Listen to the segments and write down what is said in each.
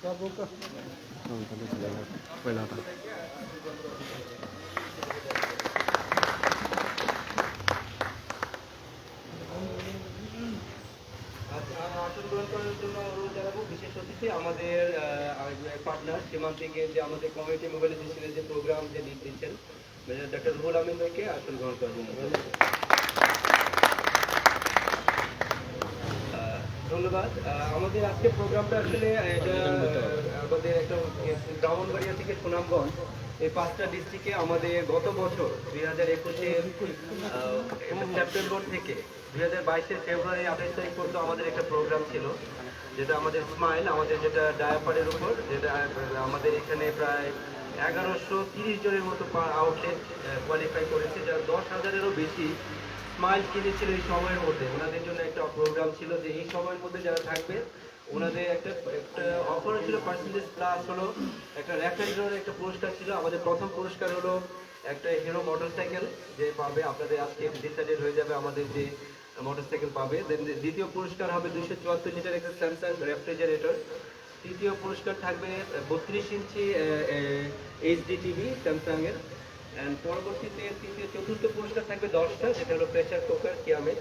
বিশেষ অতিথি আমাদের পার্টনার সীমান্ত থেকে যে আমাদের কমিউনিটি মোবিলাইজেশনের যে প্রোগ্রাম যে লিড দিচ্ছেন ডক্টর রুহুল আমিন ভাইকে আসন গ্রহণ করার জন্য ধন্যবাদ। আমাদের আজকে প্রোগ্রামটা আসলে আমাদের একটা ব্রাহ্মণবাড়িয়া থেকে সুনামগঞ্জ এই 5টা ডিস্ট্রিক্টে আমাদের গত বছর 2021-এর সেপ্টেম্বর থেকে 2022-এর ফেব্রুয়ারি 28 তারিখ পর্যন্ত আমাদের একটা প্রোগ্রাম ছিল, যেটা আমাদের স্মাইল, আমাদের যেটা ডায়াপারের উপর, যেটা আমাদের এখানে প্রায় 1130 জনের মতো আউটলেট কোয়ালিফাই করেছে, যারা 10,000-এরও বেশি স্মাইল কিনেছিল এই সময়ের মধ্যে। ওনাদের জন্য একটা প্রোগ্রাম ছিল যে এই সময়ের মধ্যে যারা থাকবে ওনাদের একটা অফার ছিল, পার্সেন্টেজ প্লাস হলো একটা রেফারেন্সের একটা পুরস্কার ছিল। আমাদের প্রথম পুরস্কার হলো একটা হিরো মোটরসাইকেল যে পাবে, আপনাদের আজকে ডিসাইডেড হয়ে যাবে আমাদের যে মোটরসাইকেল পাবে। দেন দ্বিতীয় পুরস্কার হবে 274 লিটার একটা স্যামসাং রেফ্রিজারেটর। তৃতীয় পুরস্কার থাকবে 32 ইঞ্চি এইচডি টিভি স্যামসাং এর। পরবর্তীতে চতুর্থ পুরস্কার থাকবে 10টা, যেটা হলো প্রেসার কুকার কিয়ামেট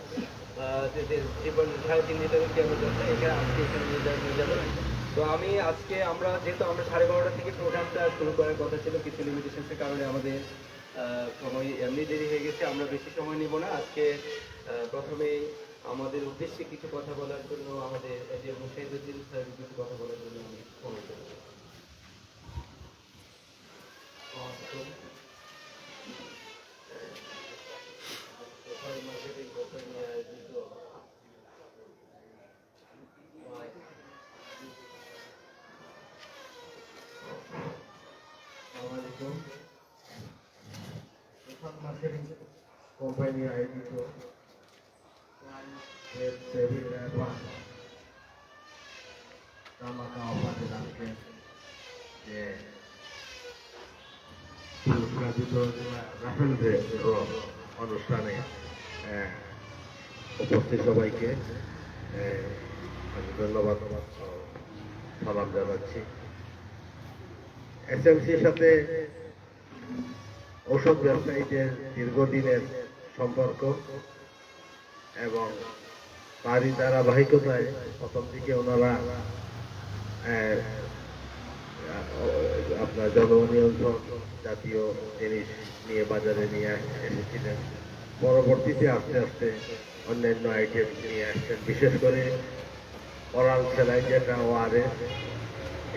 3.5 লিটারের কিয়ামেট 10টা। এখানে আজকে এখানে নিয়ে যাবে। তো আমি আজকে আমরা যেহেতু আমরা 12:30 থেকে প্রোগ্রামটা শুরু করার কথা ছিল, কিছু লিমিটেশনের কারণে আমাদের সময় এমনি দেরি হয়ে গেছে, আমরা বেশি সময় নিব না। আজকে প্রথমে আমাদের উদ্দেশ্যে কিছু কথা বলার জন্য আমাদের যে মুশাহিদুদ্দিন স্যার কিছু কথা বলার জন্য আমি সময় দেব। কোম্পানি আয়োজিত যে অনুষ্ঠানে উপস্থিত সবাইকে আমি ধন্যবাদ সালাম জানাচ্ছি। এসএমসির সাথে ঔষধ ব্যবসায়ীদের দীর্ঘদিনের সম্পর্ক এবং তারই ধারাবাহিকতায় প্রথম দিকে ওনারা আপনার জননিয়ন্ত্রণ জাতীয় জিনিস নিয়ে বাজারে নিয়ে এসেছিলেন। পরবর্তীতে আস্তে আস্তে অন্যান্য আইটেম নিয়ে আসছেন, বিশেষ করে অরাল সেলাই যেটা ওআরএস,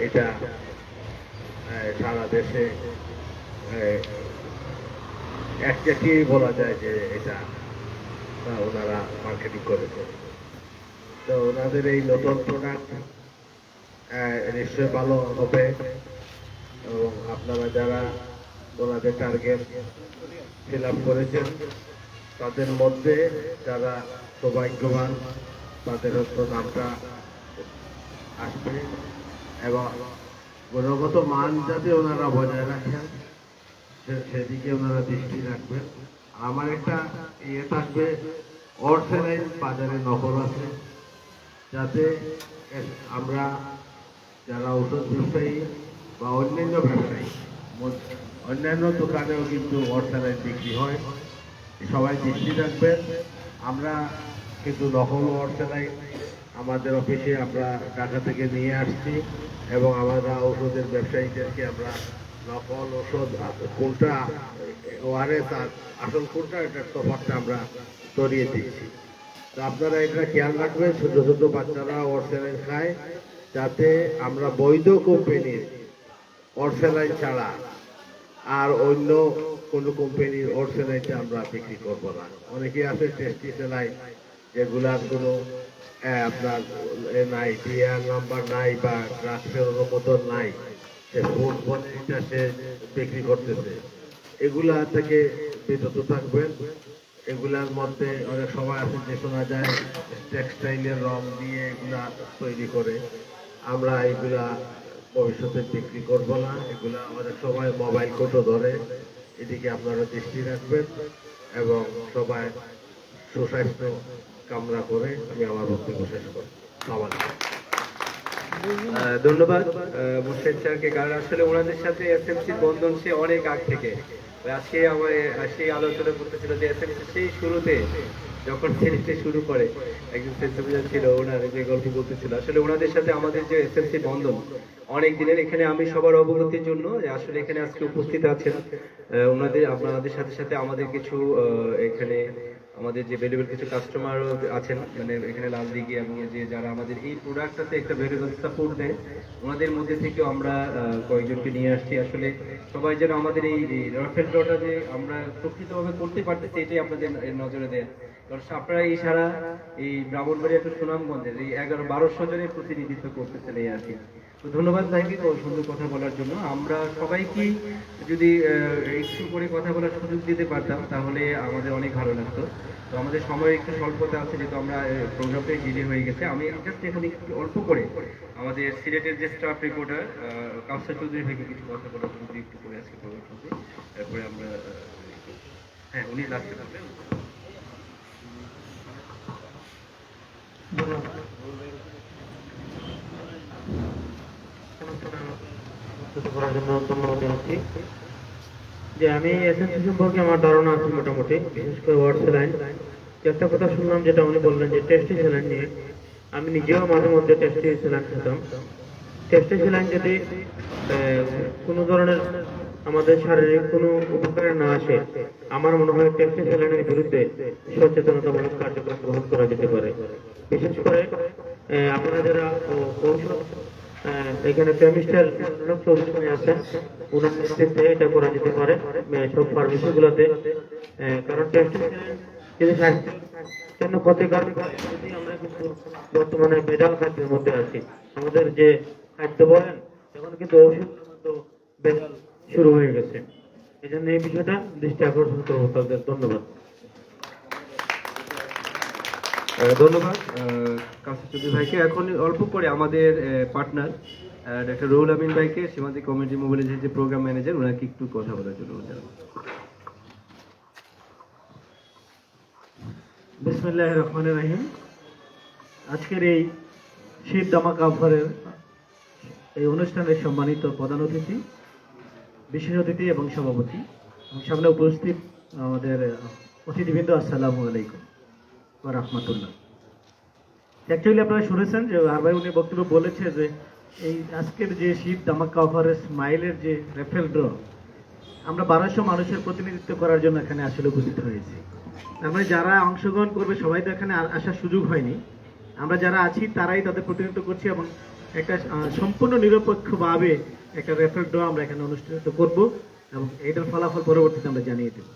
এটা সারা দেশে একটাকেই বলা যায় যে এটা ওনারা মার্কেটিং করেছে। তো ওনাদের এই নতুন প্রোডাক্ট নিশ্চয়ই ভালো হবে এবং আপনারা যারা ওনাদের টার্গেট ফিল আপ করেছেন তাদের মধ্যে যারা সৌভাগ্যবান তাদের হয়তো নামটা আসবে এবং গুণগত মান যাতে ওনারা বজায় রাখেন সেদিকে ওনারা দৃষ্টি রাখবেন। আমার একটা ইয়ে থাকবে, অর্থের বাজারে নকল আছে, যাতে আমরা যারা ওষুধ ব্যবসায়ী বা অন্যান্য ব্যবসায়ী, অন্যান্য দোকানেও কিন্তু অর্থের বিক্রি হয়, সবাই দৃষ্টি রাখবেন। আমরা কিন্তু নকল অর্থের আমাদের অফিসে আমরা ঢাকা থেকে নিয়ে আসছি এবং আমরা ওষুধের ব্যবসায়ীদেরকে আমরা নকল ওষুধ কোনটা ওআরএস আর আসল কোনটা এটার তফাৎটা আমরা ধরিয়ে দিচ্ছি। তো আপনারা এটা খেয়াল রাখবেন, ছোট ছোট বাচ্চারা অর্থেলাইন খায়, যাতে আমরা বৈধ কোম্পানির অর্থেলাইন ছাড়া আর অন্য কোনো কোম্পানির অর্থেলাইনটা আমরা বিক্রি করবো না। অনেকে আছে টেস্টি সেলাইন যেগুলার কোনো আপনার নাই, টিআর নাম্বার নাই বা ড্রাগসের অনুমোদন নাই, সে ফুড বলে এটা সে বিক্রি করতেছে, এগুলা থেকে বিরত থাকবেন। এগুলার মধ্যে অনেক সময় আছে যে শোনা যায় টেক্সটাইলের রং দিয়ে এগুলা তৈরি করে, আমরা এগুলা ভবিষ্যতে বিক্রি করবো না। এগুলা অনেক সময় মোবাইল কোডও ধরে, এদিকে আপনারা দৃষ্টি রাখবেন এবং সবাই সুস্বাস্থ্য কামনা করে আমি আমার বক্তব্য শেষ করি। ধন্যবাদ মোর্শেদ স্যারকে, কারণ আসলে ওনাদের সাথে এসএমসির বন্ধন সে অনেক আগ থেকে। আজকে আমার সেই আলোচনা করতেছিল যে এসএমসি সেই শুরুতে যখন সিরিজটি শুরু করে একজন সেন্সিটিভ ছিল, ওনার যে গল্প বলতেছিল, আসলে ওনাদের সাথে আমাদের যে এসএমসি বন্ধন অনেক দিনের। এখানে আমি সবার অবগতির জন্য যে আসলে এখানে আজকে উপস্থিত আছেন ওনাদের, আপনাদের সাথে সাথে আমাদের কিছু এখানে আমাদের যে ভ্যালুয়েবল কিছু কাস্টমারও আছেন, মানে এখানে লাল দিঘি এবং যে যারা আমাদের এই প্রোডাক্টটাতে একটা ভ্যালুয়েবল সাপোর্ট দেয়, ওনাদের মধ্যে থেকেও আমরা কয়েকজনকে নিয়ে আসছি। আসলে সবাই যেন আমাদের এই রফেল ড্রটা যে আমরা প্রকৃতভাবে করতে পারতেছি, এটাই আপনাদের নজরে দেয়। কারণ আপনারা এই সারা এই ব্রাহ্মণবাড়িয়া টু সুনামগঞ্জের এই 1100-1200 জনের প্রতিনিধিত্ব করতেছেন এই আর কি। তো ধন্যবাদ ভাইকে সুন্দর কথা বলার জন্য। আমরা সবাইকে যদি একটু করে কথা বলার সুযোগ দিতে পারতাম তাহলে আমাদের অনেক ভালো লাগতো। তো আমাদের সময় একটু স্বল্পতা আছে, যেহেতু আমরা প্রোগ্রামটাই ডিলে হয়ে গেছে। আমি জাস্ট এখানে একটু অল্প করে আমাদের সিলেটের যে স্টাফ রিপোর্টার কাউসার চৌধুরী ভাইকে কিছু কথা বলার সুযোগ একটু করে আজকে প্রোগ্রাম করতে, তারপরে আমরা হ্যাঁ উনি লাস্টে বলবেন। করার জন্য ধন্যবাদ জানাচ্ছি। যে আমি এসএনসি সম্পর্কে আমার ধারণা আছে মোটামুটি, বিশেষ করে ওয়ার্ড স্যালাইন। একটা কথা শুনলাম যেটা উনি বললেন যে টেস্টি স্যালাইন নিয়ে, আমি নিজেও মাঝে মধ্যে টেস্টি স্যালাইন খেতাম। টেস্টি স্যালাইন যদি কোনো ধরনের আমাদের শারীরিক কোনো উপকারে না আসে, আমার মনে হয় টেস্টি স্যালাইনের বিরুদ্ধে সচেতনতামূলক কার্যক্রম গ্রহণ করা যেতে পারে। বিশেষ করে আপনারা যারা ঔষধ এখানে কেমিস্টার চৌধুরী আছেন, ওনার নেতৃত্বে এটা করা যেতে পারে সব ফার্মেসি গুলোতে। কারণ টেস্টিং যদি কেন ক্ষতিকর, যদি আমরা কিন্তু বর্তমানে ভেজাল খাদ্যের মধ্যে আছি। আমাদের যে খাদ্য বলেন এখন কিন্তু ঔষধ ভেজাল শুরু হয়ে গেছে। এই জন্য এই বিষয়টা দৃষ্টি আকর্ষণ করবো তাদের। ধন্যবাদ। ধন্যবাদ কাউসার চৌধুরী ভাইকে। এখন অল্প করে আমাদের পার্টনার ডক্টর রুহুল আমিন ভাইকে, সীমান্তিক কমিউনিটি মোবিলাইজেশন যে প্রোগ্রাম ম্যানেজার, ওনাকে একটু কথা বলার জন্য জানাবো। বিসমিল্লাহির রহমানির রহিম। আজকের এই শীত ধামাকা অফারের এই অনুষ্ঠানের সম্মানিত প্রধান অতিথি, বিশেষ অতিথি এবং সভাপতি এবং সামনে উপস্থিত আমাদের অতিথিবৃন্দ, আসসালামু আলাইকুম ওয়া রাহমাতুল্লাহ। অ্যাকচুয়ালি আপনারা শুনেছেন যে আর ভাই উনি বক্তব্য বলেছে যে এই আজকের যে শীত ধামাকা অফারের স্মাইলের যে রেফেল ড্র, আমরা 1200 মানুষের প্রতিনিধিত্ব করার জন্য এখানে আসলে উপস্থিত হয়েছি। আমরা যারা অংশগ্রহণ করবে সবাই তো এখানে আসার সুযোগ হয়নি। আমরা যারা আছি তারাই তাদের প্রতিনিধিত্ব করছি এবং একটা সম্পূর্ণ নিরপেক্ষভাবে একটা রেফারেল ড্র আমরা এখানে অনুষ্ঠিত করব এবং এইটার ফলাফল পরবর্তীতে আমরা জানিয়ে দেব।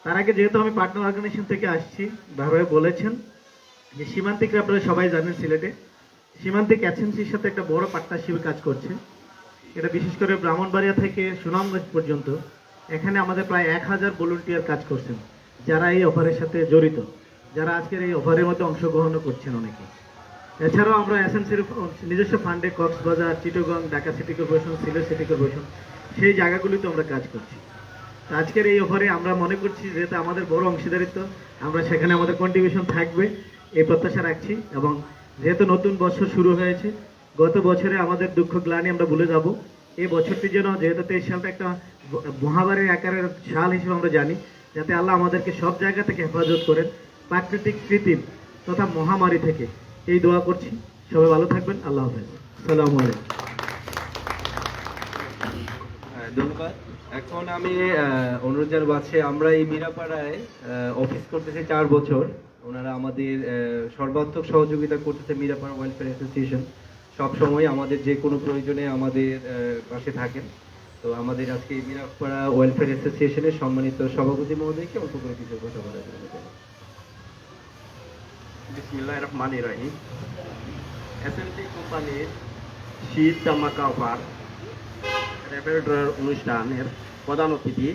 তার আগে যেহেতু আমি পার্টনার অর্গানাইজেশন থেকে আসছি, ভাবে বলেছেন যে সীমান্তিকরা আপনারা সবাই জানেন সিলেটে সীমান্তিক এজেন্সির সাথে একটা বড় পার্টনারশিপে কাজ করছে। এটা বিশেষ করে ব্রাহ্মণবাড়িয়া থেকে সুনামগঞ্জ পর্যন্ত এখানে আমাদের প্রায় 1000 ভলান্টিয়ার কাজ করছেন, যারা এই অফারের সাথে জড়িত, যারা আজকের এই অফারের মধ্যে অংশগ্রহণও করছেন অনেকে। এছাড়াও আমরা এসএমসির নিজস্ব ফান্ডে Cox's Bazar, Chittagong, Dhaka city corporation, Sylhet city corporation সেই জায়গাগুলিতে আমরা কাজ করছি। আজকের এই অফারে আমরা মনে করছি যেহেতু আমাদের বড় অংশীদারিত্ব, আমরা সেখানে আমাদের কন্ট্রিবিউশন থাকবে এই প্রত্যাশা রাখছি। এবং যেহেতু নতুন বছর শুরু হয়েছে, গত বছরে আমাদের দুঃখ গ্লানি আমরা ভুলে যাব। এই বছরটি যেন, যেহেতু 23 সালটা একটা মহামারীর আকারের সাল হিসেবে আমরা জানি, যাতে আল্লাহ আমাদেরকে সব জায়গা থেকে হেফাজত করেন, প্রাকৃতিক কৃত্রিম তথা মহামারী থেকে, এই দোয়া করছি। সবাই ভালো থাকবেন। আল্লাহ হাফেজ। আসসালামু আলাইকুম। ধন্যবাদ। এখন আমি অনুরোধ জানাবো, আছে আমরা এই মিরাপাড়ায় অফিস করতেছি 4 বছর। ওনারা আমাদের সর্বাত্মক সহযোগিতা করতেছে। মিরাপাড়া ওয়েলফেয়ার অ্যাসোসিয়েশন সবসময় আমাদের যে কোনো প্রয়োজনে আমাদের পাশে থাকেন। তো আমাদের আজকে এই মিরাপাড়া ওয়েলফেয়ার অ্যাসোসিয়েশনের সম্মানিত সভাপতি মহোদয়কে অল্প করে কিছু কথা বলার জন্য। বিসমিল্লাহির রহমানির রহিম। এসএমসি কোম্পানির শীত ধামাকা অফার রেফারেল ড্রয়ের অনুষ্ঠানের প্রধান অতিথি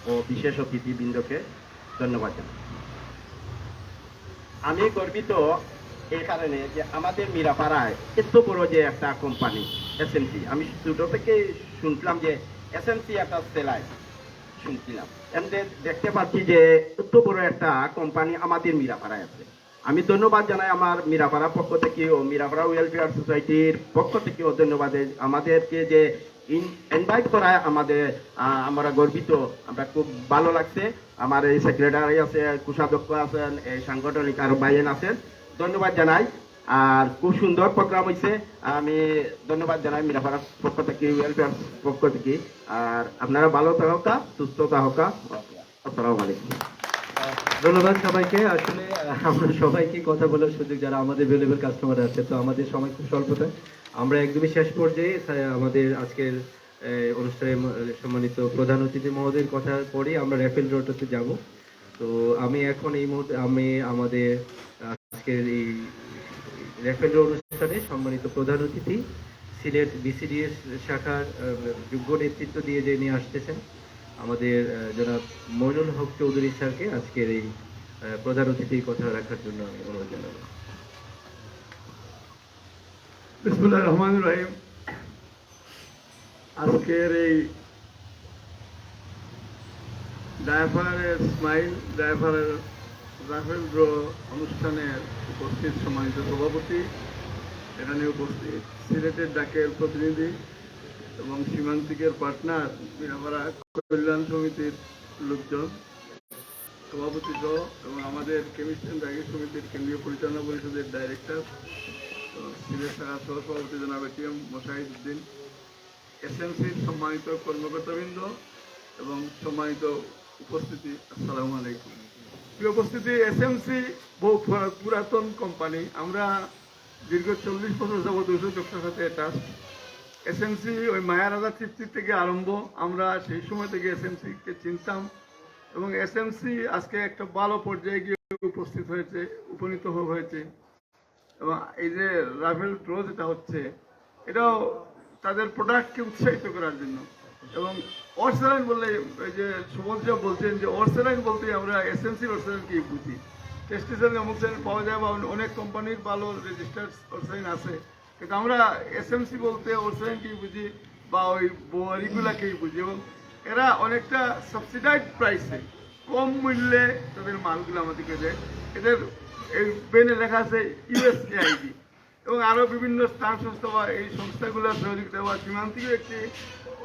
ও বিশেষ অতিথিবৃন্দকে ধন্যবাদ জানাই। আমি গর্বিত এই কারণে যে আমাদের মিরাপাড়ায় এত বড় যে একটা কোম্পানি এসএমসি, আমি ছোট থেকে শুনছিলাম যে এসএমসি একটা সেলাই শুনছিলাম, এমনি দেখতে পাচ্ছি যে এত বড় একটা কোম্পানি আমাদের মিরাপাড়ায় আছে। আমি ধন্যবাদ জানাই আমার মিরাপাড়া পক্ষ থেকে ও মিরাপাড়া ওয়েলফেয়ার সোসাইটির পক্ষ থেকেও ধন্যবাদ আমাদেরকে যে ইনভাইট করায় আমাদের আমরা গর্বিত, আমরা খুব ভালো লাগছে। আমার এই সেক্রেটারি আছে, কোষাধ্যক্ষ আছেন, এই সাংগঠনিক আরো ভাইয়েন আছেন, ধন্যবাদ জানাই। আর খুব সুন্দর প্রোগ্রাম হয়েছে, আমি ধন্যবাদ জানাই মিরাপাড়ার পক্ষ থেকে, ওয়েলফেয়ার পক্ষ থেকে। আর আপনারা ভালো থাকা, সুস্থ থাকা। আসসালামু আলাইকুম। ধন্যবাদ সবাইকে। আসলে আমরা সবাইকে কথা বলার সুযোগ, যারা আমাদের ভ্যালুয়েবল কাস্টমার আছে, তো আমাদের সময় খুব স্বল্পতা, আমরা একদমই শেষ পর্যায়ে আমাদের আজকের অনুষ্ঠানে সম্মানিত প্রধান অতিথি মহোদয়ের কথা পরে আমরা র্যাফেল ড্রতে যাব। তো আমি এখন এই মুহূর্তে আমাদের আজকের এই র্যাফেল ড্র অনুষ্ঠানে সম্মানিত প্রধান অতিথি সিলেট বিসিডিএস শাখার যোগ্য নেতৃত্ব দিয়ে যে নিয়ে আসতেছেন আমাদের জনাব মইনুল হক চৌধুরী স্যারকে আজকের এই প্রধান অতিথির কথা রাখার জন্য আমি অনুরোধ জানাবো। বিসমিল্লাহির রহমানির রহিম। আজকের এই ড্রাইভারের স্মাইল ড্রাইভারের রাফেল ড্র অনুষ্ঠানের উপস্থিত সম্মানিত সভাপতি, এখানে উপস্থিত সিলেটের ডাকের প্রতিনিধি এবং সীমান্তিকের পার্টনার মিরাপাড়া কল্যাণ সমিতির লোকজন, সভাপতি সহ এবং আমাদের কেমিস্ট অ্যান্ড ড্রাগিস্ট সমিতির কেন্দ্রীয় পরিচালনা পরিষদের ডাইরেক্টর সিলেট শাখার সহসভাপতি জনাব এটিএম মোশাহিদুদ্দিন, এসএমসির সম্মানিত কর্মকর্তাবৃন্দ এবং সম্মানিত উপস্থিতি, আসসালামু আলাইকুম। প্রিয় উপস্থিতি, এসএমসি বহু পুরাতন কোম্পানি। আমরা দীর্ঘ 40 বছর যাবৎ ওষুধ ব্যবসার সাথে অ্যাটাচ। এসএমসি ওই মায়া রাজা তৃপ্তির থেকে আরম্ভ, আমরা সেই সময় থেকে এসএমসিকে চিনতাম এবং এসএমসি আজকে একটা ভালো পর্যায়ে গিয়ে উপনীত হয়েছে। এবং এই যে রাফেল ড্র যেটা হচ্ছে, এটাও তাদের প্রোডাক্টকে উৎসাহিত করার জন্য। এবং অর্সেলাইন বললে, এই যে সুমন্ত্রী বলছেন যে অর্সেলাইন বলতে আমরা এসএমসির অর্সেলাইনকেই বুঝি। টেস্টিসাইন অমুকসাইন পাওয়া যায় বা অনেক কোম্পানির ভালো রেজিস্টার্ড অর্সেলাইন আছে, কিন্তু আমরা এসএমসি বলতে অর্সেলাইনকেই বুঝি বা ওই বোয়ারিগুলাকেই বুঝি। এবং এরা অনেকটা সাবসিডাইড প্রাইসে কম মূল্যে তাদের মালগুলো আমাদেরকে দেয়। এদের এই বেনে লেখা আছে ইউএসএআইডি এবং আরও বিভিন্ন স্থান সংস্থা বা এই সংস্থাগুলোর সহযোগিতা বা সীমান্তিক একটি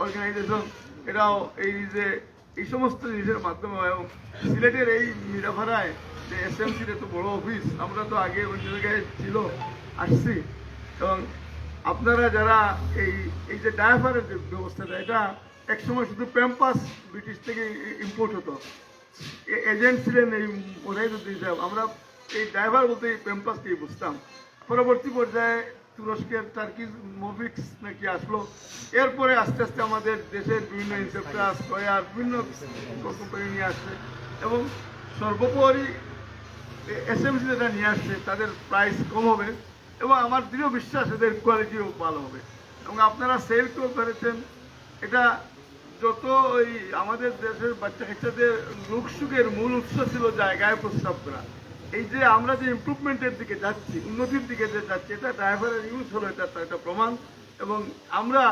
অর্গানাইজেশন, এরাও এই যে এই সমস্ত জিনিসের মাধ্যমে। এবং সিলেটের এই মিরাপাড়ায় যে এসএমসির এত বড় অফিস, আমরা তো আগে অন্য জায়গায় আসছি। এবং আপনারা যারা এই যে ড্রাইভারের যে ব্যবস্থাটা, এটা একসময় শুধু প্যাম্পাস ব্রিটিশ থেকে ইম্পোর্ট হতো, এজেন্ট ছিলেন এই মোশাহিদুদ্দিন সাহেব। আমরা এই ড্রাইভার বলতে এই প্যাম্পাসকেই বুঝতাম। পরবর্তী পর্যায়ে তুরস্কের টার্কিজ মোভিক্স নাকি আসলো, এরপরে আস্তে আস্তে আমাদের দেশের বিভিন্ন ইনসেপ্টাস স্কয়ার বিভিন্ন কোম্পানি নিয়ে আসছে এবং সর্বোপরি এসএমসি যেটা নিয়ে আসছে তাদের প্রাইস কম হবে এবং আমার দৃঢ় বিশ্বাস এদের কোয়ালিটিও ভালো হবে। এবং আপনারা সেল করেছেন, এটা যত ওই আমাদের দেশের বাচ্চা কাচ্চাদের রোগ সুখের মূল উৎস ছিল জায়গায় প্রস্রাব করা। এই যে আমরা যে ইমপ্রুভমেন্টের দিকে যাচ্ছি, উন্নতির দিকে যে যাচ্ছি, এটা ড্রাইভারের ইউজ হলো, এটা একটা প্রমাণ। এবং আমরা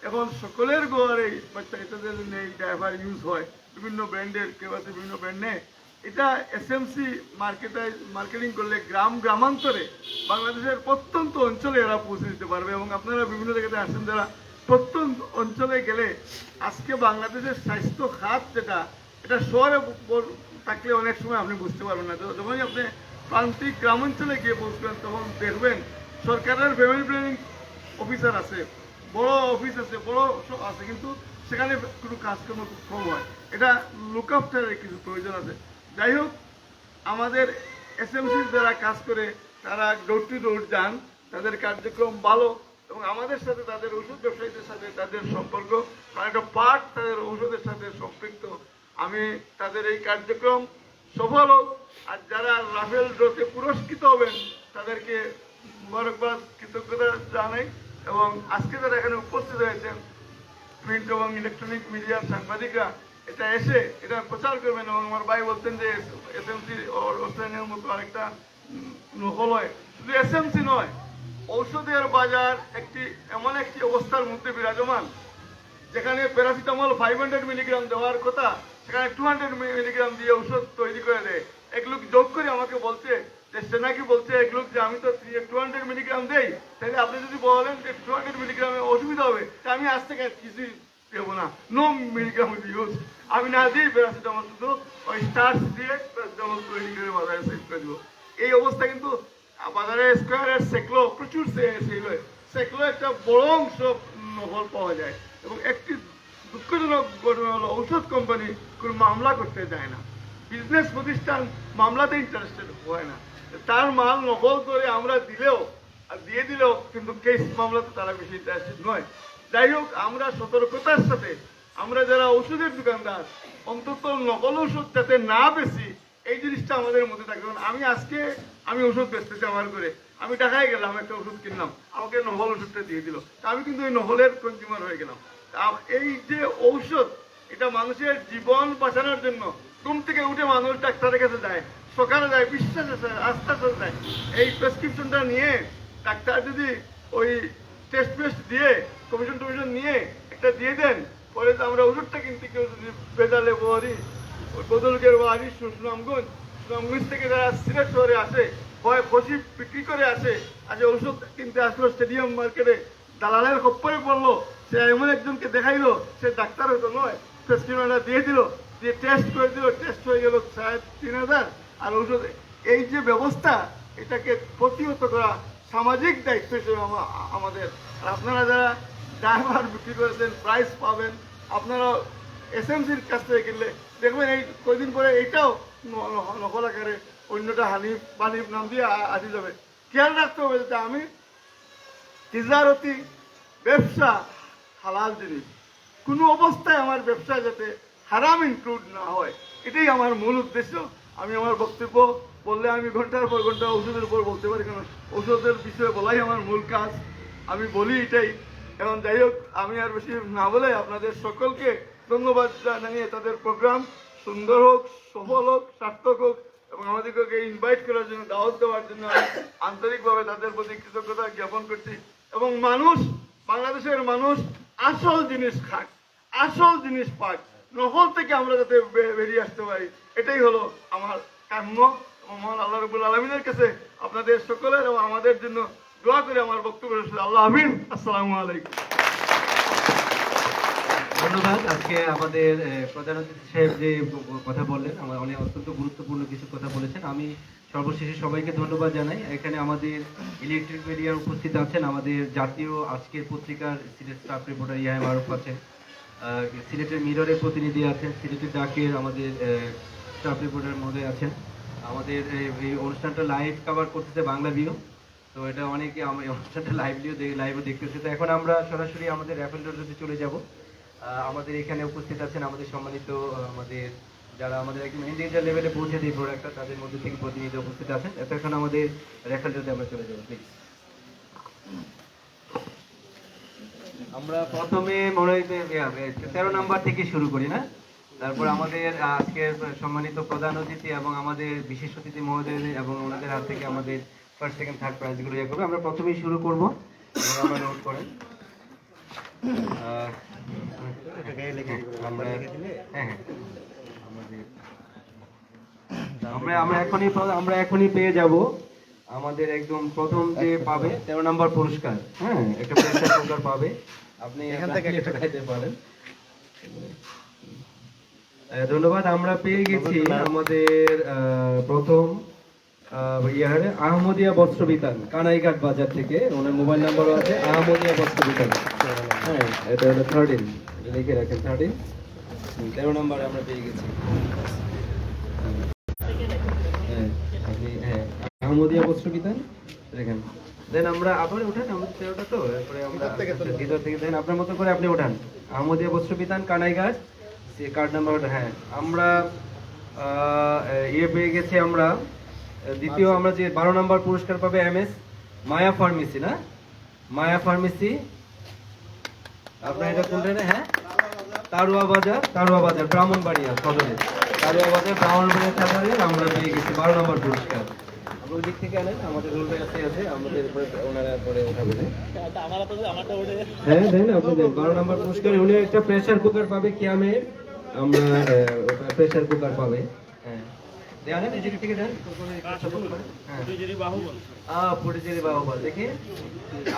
এখন সকলের ঘরে বাচ্চা কাচ্চাদের জন্য এই ড্রাইভার ইউজ হয়, বিভিন্ন ব্র্যান্ডের, কেউ আছে বিভিন্ন ব্র্যান্ড নেয়। এটা এসএমসি মার্কেটিং করলে গ্রামান্তরে বাংলাদেশের প্রত্যন্ত অঞ্চলে এরা পৌঁছে দিতে পারবে। এবং আপনারা বিভিন্ন জায়গাতে আসেন, যারা প্রত্যন্ত অঞ্চলে গেলে আজকে বাংলাদেশের স্বাস্থ্য খাত যেটা, এটা শহরে থাকলে অনেক সময় আপনি বুঝতে পারবেন না। যখনই আপনি প্রান্তিক গ্রামাঞ্চলে গিয়ে পৌঁছবেন তখন দেখবেন সরকারের ফ্যামিলি প্ল্যানিং অফিসার আছে, বড় অফিস আছে, বড় আছে, কিন্তু সেখানে কোনো কাজকর্ম খুব কম হয়। এটা লুক আফটারের কিছু প্রয়োজন আছে। যাই হোক, আমাদের এসএমসি যারা কাজ করে তারা ডোর টু ডোর যান, তাদের কার্যক্রম ভালো এবং আমাদের সাথে তাদের ওষুধ ব্যবসায়ীদের সাথে তাদের সম্পর্ক একটা পার্ট তাদের ঔষধের সাথে সম্পৃক্ত। আমি তাদের এই কার্যক্রম সফল হোক, আর যারা রাফেল ড্রতে পুরস্কৃত হবেন তাদেরকে মুবারকবাদ, কৃতজ্ঞতা জানাই। এবং আজকে যারা এখানে উপস্থিত হয়েছেন প্রিন্ট এবং ইলেকট্রনিক মিডিয়ার সাংবাদিকরা, এটা এসে এটা প্রচার করবেন। এবং আমার ভাই বলতেন যে এসএমসি অস্ট্রেলিয়ার মতো আরেকটা নকল হয়, শুধু এসএমসি নয়, ঔষধের বাজার এমন একটি অবস্থার মধ্যে বিরাজমান, যেখানে প্যারাসিটামল 500 মিলিগ্রাম দেওয়ার কথা, সেখানে 200 মিলিগ্রাম দিয়ে ঔষধ তৈরি করে দেয়। এক লোক যোগ করে আমাকে বলছে যে সে নাকি বলছে এগুলো যে আমি তো 200 মিলিগ্রাম দেই, তাহলে আপনি যদি বলেন যে 200 মিলিগ্রামে অসুবিধা হবে, তা আমি আজ থেকে কিছুই দেবো না, নো মিলিগ্রাম ইউজ। আমি না দিই প্যারাসিটামল, শুধু ওই স্টার্চ দিয়ে প্যারাসিটামল তৈরি করে বাজারে সেল করে দেবো। এই অবস্থা কিন্তু বাজারে স্কোয়ারের সেকলো প্রচুর সেল হয়। সেকলো একটা বড় অংশ নকল পাওয়া যায়। এবং একটি দুঃখজনক ঘটনা হলো ঔষধ কোম্পানি কোনো মামলা করতে যায় না, বিজনেস প্রতিষ্ঠান মামলাতে ইন্টারেস্টেড হয় না। তার মাল নকল করে আমরা দিলেও আর দিয়ে দিলেও কিন্তু কেস মামলাতে তারা বেশি ইন্টারেস্টেড নয়। যাই হোক, আমরা সতর্কতার সাথে আমরা যারা ওষুধের দোকানদার, অন্তত নকল ওষুধ যাতে না বেশি, এই জিনিসটা আমাদের মধ্যে থাকে। আমি ওষুধ বেচতেছি আমার করে, আমি ঢাকায় গেলাম, একটা ওষুধ কিনলাম, আমাকে নকল ওষুধটা দিয়ে দিল, আমি কিন্তু ওই নকলের কনজিউমার হয়ে গেলাম। এই যে ঔষধ, এটা মানুষের জীবন বাঁচানোর জন্য ঘুম থেকে উঠে মানুষ ডাক্তারের কাছে যায়, সকালে যায়, বিশ্বাসে যায়, আস্তে আস্তে যায়। এই প্রেসক্রিপশনটা নিয়ে ডাক্তার যদি ওই টেস্ট দিয়ে কমিশন নিয়ে একটা দিয়ে দেন, পরে তো আমরা ওষুধটা কিনতে কেউ যদি বেজালে বাড়ি, বদলগের বাড়ি, সুনামগঞ্জ থেকে যারা সিলেট শহরে আসে, হয় বসি বিক্রি করে আসে, আজ ওষুধ কিনতে আসলো স্টেডিয়াম মার্কেটে, দালালের খপ্পরে পড়লো, সে এমন একজনকে দেখাইলো, সে ডাক্তার হয়তো নয়, প্রেসক্রিপশনটা দিয়ে দিল, দিয়ে টেস্ট করে দিল, টেস্ট হয়ে গেল 3,500 আর ওষুধ। এই যে ব্যবস্থা, এটাকে প্রতিহত করা সামাজিক দায়িত্ব হিসেবে আমাদের। আর আপনারা যারা ড্রাইভার বিক্রি করেছেন, প্রাইস পাবেন, আপনারা এসএমসির কাছ থেকে কিনলে দেখবেন এই কয়েকদিন পরে এইটাও নকল আকারে অন্যটা বানির নাম দিয়ে আসি যাবে। খেয়াল রাখতে হবে যাতে আমি তিজারতি ব্যবসা হালাল জিনিস, কোনো অবস্থায় আমার ব্যবসায় যাতে হারাম ইনক্লুড না হয়, এটাই আমার মূল উদ্দেশ্য। আমি আমার বক্তব্য বললে আমি ঘন্টার পর ঘন্টা ওষুধের উপর বলতে পারি, কারণ ওষুধের বিষয়ে বলাই আমার মূল কাজ, আমি বলি এটাই। এখন যাই হোক, আমি আর বেশি না বলে আপনাদের সকলকে ধন্যবাদ জানিয়ে তাদের প্রোগ্রাম সুন্দর হোক, সফল হোক, সার্থক হোক এবং আমাদেরকে ইনভাইট করার জন্য, দাওয়াত দেওয়ার জন্য আমি আন্তরিকভাবে তাদের প্রতি কৃতজ্ঞতা জ্ঞাপন করছি। এবং বাংলাদেশের মানুষ আসল জিনিস খাক, আসল জিনিস পাক, নকল থেকে আমরা যাতে বেরিয়ে আসতে পারি, এটাই হলো আমার কাম্য। মহান আল্লাহ রাব্বুল আলামিনের কাছে আপনাদের সকলের এবং আমাদের জন্য দোয়া করে আমার বক্তব্য শেষ করছি। আল্লাহ হাফিজ, আসসালামু আলাইকুম। ধন্যবাদ। আজকে আমাদের প্রধান অতিথি সাহেব যে কথা বললেন, আমার অনেক অত্যন্ত গুরুত্বপূর্ণ কিছু কথা বলেছেন। আমি সর্বশেষে সবাইকে ধন্যবাদ জানাই। এখানে আমাদের ইলেকট্রিক মিডিয়ার উপস্থিত আছেন, আমাদের জাতীয় আজকের পত্রিকার সিলেট স্টাফ রিপোর্টার ইয়াহিয়া মারুফ আছেন, সিলেটের মিররের প্রতিনিধি আছেন, সিলেটের ডাকের আমাদের স্টাফ রিপোর্টার মহোদয় আছেন। আমাদের এই অনুষ্ঠানটা লাইভ কভার করতেছে বাংলাভিউ, তো এটা অনেকে এই অনুষ্ঠানটা লাইভও দেখতেছে। তো এখন আমরা সরাসরি আমাদের র্যাফেল ড্রতে চলে যাব। আমাদের এখানে উপস্থিত আছেন আমাদের সম্মানিত আমাদের যারা আমাদের একদম ইন্ডিভিজুয়াল লেভেলে পৌঁছে দিই প্রোডাক্টটা, তাদের মধ্যে থেকে প্রতিনিধি উপস্থিত আছেন। এত এখন আমাদের র্যাফেল ড্রতে আমরা চলে যাবো, প্লিজ। আমরা প্রথমে মনে হয় 13 নাম্বার থেকে শুরু করি না, তারপর আমাদের আজকের সম্মানিত প্রধান অতিথি এবং আমাদের বিশেষ অতিথি মহোদয় এবং ওনাদের হাত থেকে আমাদের ফার্স্ট সেকেন্ড থার্ড প্রাইজগুলো ইয়ে করবো। আমরা প্রথমেই শুরু করবো, আমরা নোট করেন। আমরা এখনই পেয়ে যাব আমাদের একদম প্রথম যে পাবে 13 নম্বর পুরস্কার। হ্যাঁ, একটা প্রেসার কুকার পাবে, আপনি এখান থেকে একটা খাইতে পারেন। ধন্যবাদ। আমরা পেয়ে গেছি আমাদের প্রথম আহমদিয়া বস্ত্র বিতান, কানাইঘাট বাজার থেকে। ওনার মোবাইল নাম্বারও আছে, আহমদিয়া বস্ত্র বিতান। হ্যাঁ, এটা হলো 13, লিখে রাখেন 13, 13 নম্বরে আমরা পেয়ে গেছি। হ্যাঁ, আপনি আহমদিয়া বস্ত্র বিতান দেখেন। দেন আমরা আবার উঠান, আমাদের 13টা তো, এরপরে আমরা ভিতর থেকে দেন আপনার মতো করে আপনি উঠান। আহমদিয়া বস্ত্র বিতান, কানাইঘাট, কার্ড নাম্বার। হ্যাঁ, আমরা পেয়ে গেছি। আমরা দ্বিতীয় আমরা যে 12 নম্বর পুরস্কার পাবে MS মায়া ফার্মেসি, না মায়া ফার্মেসি, আপনার এটা কোনটা? হ্যাঁ, তারুয়া বাজার ব্রাহ্মণবাড়িয়া সদরে, তারুয়া বাজার ব্রাহ্মণবাড়িয়া সদরে আমরা পেয়ে গেছি 12 নম্বর পুরস্কার। আপনার দিক থেকে আনেন, আমাদের রোল আছে, আমাদের উপরে ওনারা পরে উঠাবেন। হ্যাঁ দেন, আপনি দেন 12 নম্বর পুরস্কার। উনি একটা প্রেসার কুকার পাবে, কিয়ামে আমরা প্রেসার কুকার পাবে। হ্যাঁ, দেন এই দিক থেকে দেন পুটিজেরি বাহুবল দেখি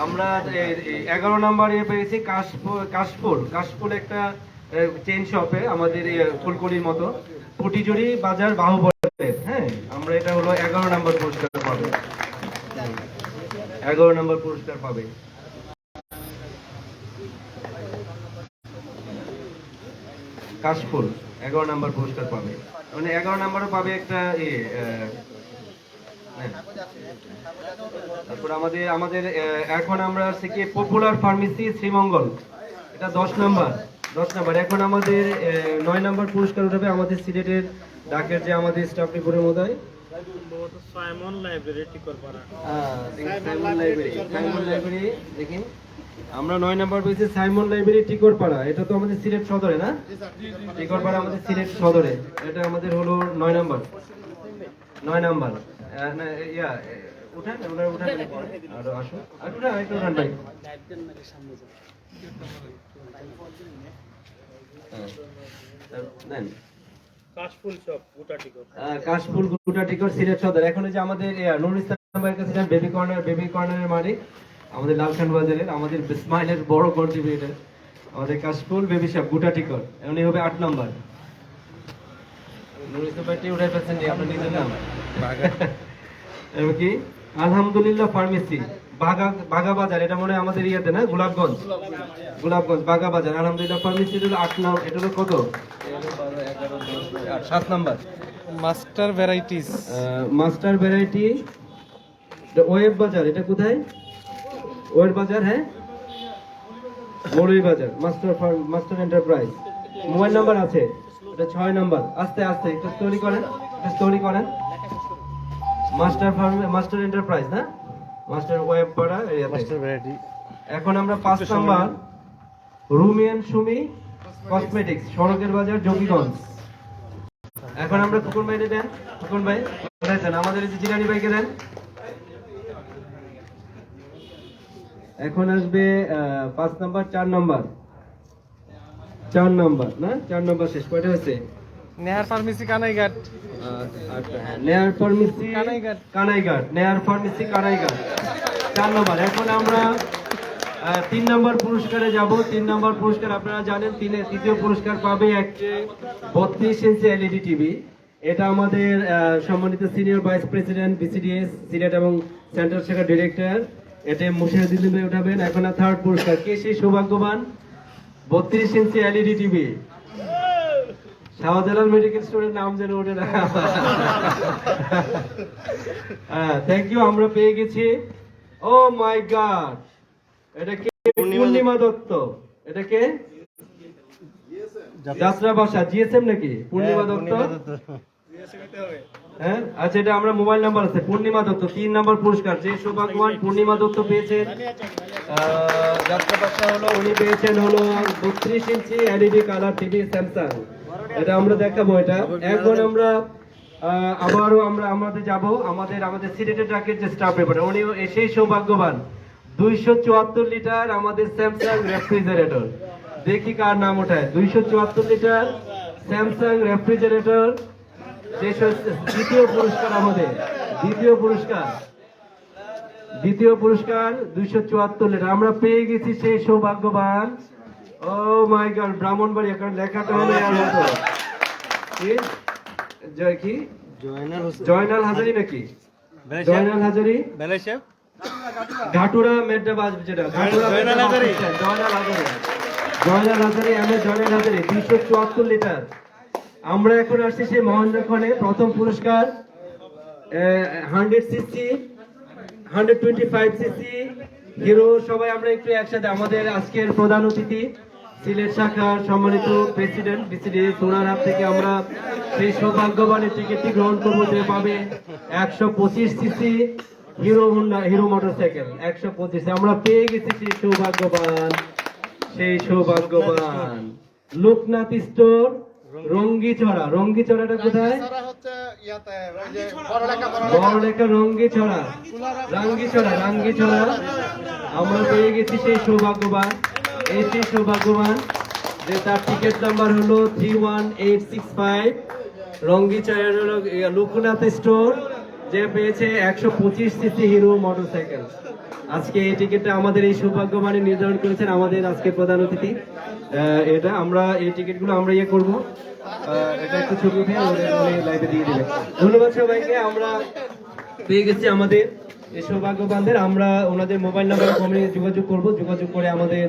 আমরা 11 নম্বরে পেয়েছি কাশফুল একটা চেইন শপে আমাদের ফুলকড়ির মতো পুটিজুরি বাজার বাহুবল। হ্যাঁ, আমরা এটা হলো 11 নম্বর পুরস্কার পাবে, 11 নম্বর পুরস্কার পাবে। কাশফুল 11 নম্বর পুরস্কার পাবে, মানে 11 নম্বরও পাবে একটা তারপর আমাদের এখন আমরা আছি কি পপুলার ফার্মেসি শ্রীমঙ্গল, এটা 10 নম্বর। এখন আমাদের 9 নম্বর পুরস্কার উঠাবে আমাদের সিলেটের ডাকের যে আমাদের স্টাফ রিপোর্টের মধ্যে সাইমন লাইব্রেরি দেখি আমরা 9 নম্বর পেয়েছি সাইমন লাইব্রেরি টিকরপাড়া, এটা তো আমাদের সিলেট সদরে না, টিকরপাড়া আমাদের সিলেট সদরে, এটা আমাদের হলো 9 নম্বর। উঠান আর আসুন একটু উঠান ভাই। কাশফুল গুটা টিকর সিলেট সদর। এখন যে আমাদের নুরুল ইসলাম ভাইয়ের কাছে বেবি কর্নারের মালিক আমাদের লালখান বাজারের, আমাদের স্মাইলের বড় কন্ট্রিবিউটর আমাদের কাশফুল বেবি শপ গুটা টিকর, এমনি হবে 8 নম্বর। নুরুল ইসলাম ভাইটি উঠাই পাচ্ছেন আপনার নিজের নাম এবং কি আলহামদুলিল্লাহ ফার্মেসি বাগা বাজার, এটা মনে হয় আমাদের ইয়েতে না, গোলাপগঞ্জ বাগা বাজার। আলহামদুলিল্লাহ ফার্মেসি হলো 8 নম্বর, এটা হলো কত 7 নম্বর। মাস্টার ভ্যারাইটি ওয়েব বাজার, এটা কোথায় ওয়েব বাজার? হ্যাঁ, বড়ই বাজার। মাস্টার এন্টারপ্রাইজ মোবাইল নাম্বার আছে, এটা 6 নম্বর। আস্তে একটু স্টোরি করেন মাস্টার এন্টারপ্রাইজ না, মাস্টার ওয়েব পাড়া মাস্টার ভ্যারাইটি। এখন আমরা 5 নম্বর রুমিয়ান সুমি কসমেটিক্স সড়কের বাজার জঙ্গিগঞ্জ। এখন আমরা ফুকন ভাই দেন, ফুকন ভাই দেন, আমাদের জিরানি ভাইকে দেন। এখন আসবে 5 নম্বর 4 নম্বর না, 4 নম্বর শেষ। কয়টা হচ্ছে? নেহার ফার্মেসি কানাইঘাট, নেহার ফার্মেসি কানাইঘাট 4 নম্বর। এখন আমরা 3 নম্বর পুরস্কারে যাব। 3 নম্বর পুরস্কার আপনারা জানেন, তৃতীয় পুরস্কার পাবে একটা 32 ইঞ্চি এলইডি টিভি। এটা আমাদের সম্মানিত senior vice president BCDS Sylhet এবং সেন্ট্রাল শাখার ডিরেক্টর, এটা মুশাহিদুল ভাই উঠাবেন। এখন 3rd পুরস্কার, কে সেই সৌভাগ্যবান? 32 inch LED TV. Shahjalal medical স্টোরের নাম যেন ওঠে না। থ্যাংক ইউ, আমরা পেয়ে গেছি। ও মাই গড, এটা কে? পূর্ণিমা দত্ত। এটা কে? যাত্রা বাসা জিএসএম নাকি? পূর্ণিমা দত্ত। হ্যাঁ, আচ্ছা, এটা আমরা মোবাইল নাম্বার আছে পূর্ণিমা দত্ত। 3 নম্বর পুরস্কার, যে সৌভাগ্যবান পূর্ণিমা দত্ত পেয়েছেন যাত্রা বাসা হলো, উনি পেয়েছেন হলো 32 inch LED colour TV Samsung. এটা আমরা দেখাবো এটা। এখন আমরা আবারও আমাদের যাব আমাদের সিলেটের ডাকের যে স্টাফ পেপার, উনি এসেই সৌভাগ্যবান 274 লিটার আমাদের স্যামসাং রেফ্রিজারেটর। দেখি কার নাম ওঠায়। 274 লিটার স্যামসাং রেফ্রিজারেটর, দ্বিতীয় পুরস্কার আমাদের, দ্বিতীয় পুরস্কার 274 লিটার আমরা পেয়ে গেছি। সেই সৌভাগ্যবান, ও মাই গড, ব্রাহ্মণবাড়িয়া, কারণ লেখাটা হলো এর মতো কি জয়নাল হাজারি নাকি? জয়নাল হাজারি ঘাটুরা মেড্ডাবাজ, যেটা জয়নাল হাজারি 274 লিটার। আমরা এখন আসছি সেই মহেন্দ্রক্ষণে। প্রথম পুরস্কার 100 সিসি 125 সিসি হিরো। সবাই আমরা একটু একসাথে, আমাদের আজকের প্রধান অতিথি সিলেট শাখার সম্মানিত প্রেসিডেন্ট বিসিডিএস, ওনার হাত থেকে আমরা সেই সৌভাগ্যবানের টিকিটটি গ্রহণ করবো, যে পাবে 125 সিসি হিরো মোটরসাইকেল 125। আমরা পেয়ে গেছি সেই সৌভাগ্যবান লোকনাথ স্টোর রঙ্গিছড়াটা কোথায়? বড়লেখা রাঙ্গিছড়া। আমরা পেয়ে গেছি সেই সৌভাগ্যবান, যে তার টিকিট নাম্বার হলো 31865 রঙ্গিচয়ের লোকনাথ স্টোর, যে পেয়েছে 125 সিসি হিরো মোটরসাইকেল। আজকে এই টিকিটটা আমাদের এই সৌভাগ্যবানে নির্ধারণ করেছেন আমাদের আজকে প্রধান অতিথি। এটা আমরা এই টিকিটগুলো আমরা ইয়ে করবো, এটা একটু ছবি উঠে লাইভে দিয়ে দেবে। ধন্যবাদ সবাইকে। আমরা পেয়ে গেছি আমাদের এই সৌভাগ্যবানদের। আমরা ওনাদের মোবাইল নাম্বারে কমে যোগাযোগ করব, যোগাযোগ করে আমাদের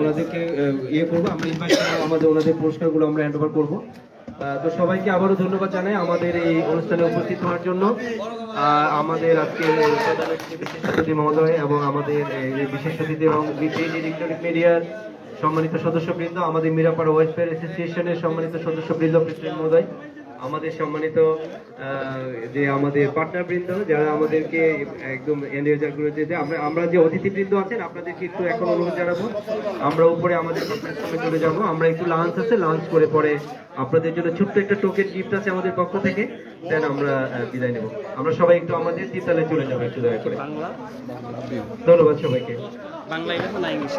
ওনাদেরকে ইয়ে করবো, আমরা ইনভাইট করবো, আমাদের ওনাদের পুরস্কারগুলো আমরা হ্যান্ড ওভার করবো। তো সবাইকে আবারও ধন্যবাদ জানাই আমাদের এই অনুষ্ঠানে উপস্থিত হওয়ার জন্য। আমাদের আজকে বিশেষ অতিথি মহোদয় এবং আমাদের এই বিশেষ অতিথি এবং ইলেকট্রনিক মিডিয়ার সম্মানিত সদস্যবৃন্দ, আমাদের মিরাপাড়া ওয়েলফেয়ার অ্যাসোসিয়েশনের সম্মানিত সদস্যবৃন্দ, প্রেসিডেন্ট মহোদয়, আমাদের সম্মানিত যে আমাদের পার্টনার বৃন্দ যারা আমাদেরকে একদম এনজয় করেছে, যে আমরা যে অতিথিবৃন্দ আছেন আপনাদেরকে একটু এখন অনুরোধ জানাবো, আমরা উপরে আমাদের কনফারেন্স চলে যাবো। আমরা একটু লাঞ্চ আছে, লাঞ্চ করে পরে আপনাদের জন্য ছোট্ট একটা টোকেন গিফট আছে আমাদের পক্ষ থেকে, দেন আমরা বিদায় নেব। আমরা সবাই একটু আমাদের তিতালে চলে যাবো একটু দয়া করে। ধন্যবাদ সবাইকে। বাংলা ইংলিশ